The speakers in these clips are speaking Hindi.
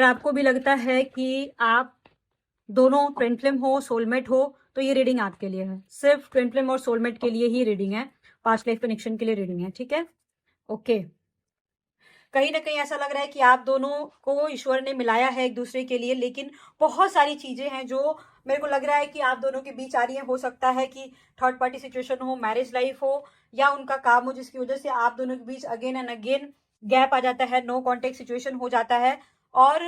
अगर आपको भी लगता है कि आप दोनों ट्विन फ्लेम हो, सोलमेट हो, तो ये रीडिंग आपके लिए है। सिर्फ ट्विन फ्लेम और सोलमेट के लिए ही रीडिंग है, पास्ट लाइफ कनेक्शन के लिए रीडिंग है। ठीक है, ओके। कहीं ना कहीं ऐसा लग रहा है कि आप दोनों को ईश्वर ने मिलाया है एक दूसरे के लिए, लेकिन बहुत सारी चीजें हैं जो मेरे को लग रहा है कि आप दोनों के बीच आ रही है। हो सकता है कि थर्ड पार्टी सिचुएशन हो, मैरिज लाइफ हो, या उनका काम हो, जिसकी वजह से आप दोनों के बीच अगेन एंड अगेन गैप आ जाता है, नो कॉन्टेक्ट सिचुएशन हो जाता है। और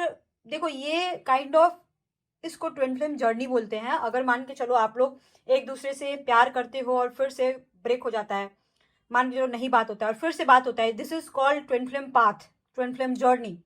देखो, ये काइंड ऑफ इसको ट्विन फ्लेम जर्नी बोलते हैं। अगर मान के चलो आप लोग एक दूसरे से प्यार करते हो और फिर से ब्रेक हो जाता है, मान लो नहीं बात होता है और फिर से बात होता है, this is called twin flame path, twin flame journey.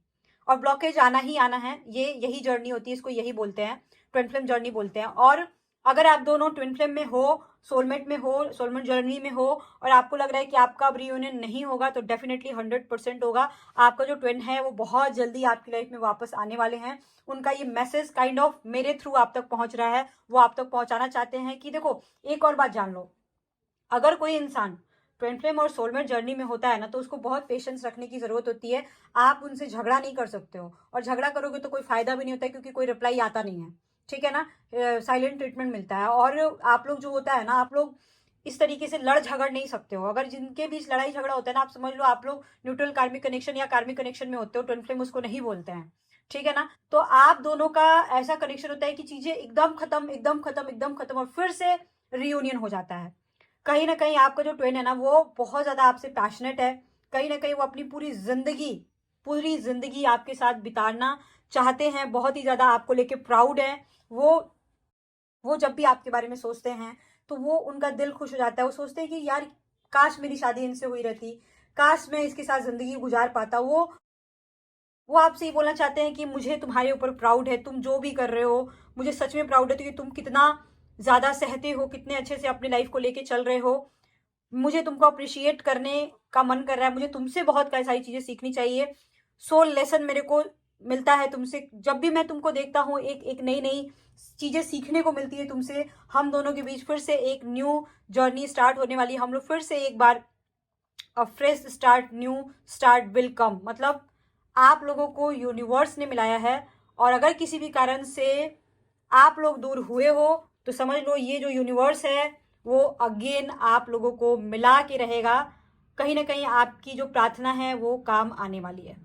और ब्लॉकेज आना ही आना है, ये यही जर्नी होती है, इसको यही बोलते हैं, ट्विन फ्लेम जर्नी बोलते हैं। और अगर आप दोनों ट्विन फ्लेम में हो, सोलमेट में हो, सोलमेट जर्नी में हो, और आपको लग रहा है कि आपका अब रियूनियन नहीं होगा, तो डेफिनेटली 100% होगा। आपका जो ट्विन है वो बहुत जल्दी आपकी लाइफ में वापस आने वाले हैं। उनका ये मैसेज काइंड ऑफ मेरे थ्रू आप तक पहुंच रहा है, वो आप तक पहुंचाना चाहते हैं कि देखो, एक और बात जान लो, अगर कोई इंसान ट्विन फ्लेम और सोलमेट जर्नी में होता है ना, तो उसको बहुत पेशेंस रखने की जरूरत होती है। आप उनसे झगड़ा नहीं कर सकते हो, और झगड़ा करोगे तो कोई फायदा भी नहीं होता है, क्योंकि कोई रिप्लाई आता नहीं है। ठीक है ना, साइलेंट ट्रीटमेंट मिलता है। और आप लोग जो होता है ना, आप लोग इस तरीके से लड़ झगड़ नहीं सकते हो। अगर जिनके बीच लड़ाई झगड़ा होता है ना, आप समझ लो आप लोग न्यूट्रल कार्मिक कनेक्शन या कार्मिक कनेक्शन में होते हो, ट्विन फ्लेम उसको नहीं बोलते हैं। ठीक है ना, तो आप दोनों का ऐसा कनेक्शन होता है कि चीजें एकदम खत्म, एकदम खत्म, एकदम खत्म, और फिर से रियूनियन हो जाता है। कहीं ना कहीं आपका जो ट्विन है ना, वो बहुत ज्यादा आपसे पैशनेट है। कहीं ना कहीं वो अपनी पूरी जिंदगी आपके साथ बिताना चाहते हैं, बहुत ही ज्यादा आपको लेके प्राउड है। वो जब भी आपके बारे में सोचते हैं, तो वो उनका दिल खुश हो जाता है। वो सोचते हैं कि यार, काश मेरी शादी इनसे हुई रहती, काश मैं इसके साथ जिंदगी गुजार पाता। वो आपसे ये बोलना चाहते हैं कि मुझे तुम्हारे ऊपर प्राउड है, तुम जो भी कर रहे हो मुझे सच में प्राउड है, क्योंकि तुम कितना ज्यादा सहते हो, कितने अच्छे से अपनी लाइफ को लेके चल रहे हो। मुझे तुमको अप्रिशिएट करने का मन कर रहा है, मुझे तुमसे बहुत सारी चीजें सीखनी चाहिए। सोल लेसन मेरे को मिलता है तुमसे, जब भी मैं तुमको देखता हूँ एक एक नई नई चीजें सीखने को मिलती है तुमसे। हम दोनों के बीच फिर से एक न्यू जर्नी स्टार्ट होने वाली है। हम लोग फिर से एक बार fresh start, new start will come. मतलब आप लोगों को यूनिवर्स ने मिलाया है, और अगर किसी भी कारण से आप लोग दूर हुए हो, तो समझ लो ये जो यूनिवर्स है वो अगेन आप लोगों को मिला के रहेगा। कहीं ना कहीं आपकी जो प्रार्थना है वो काम आने वाली है।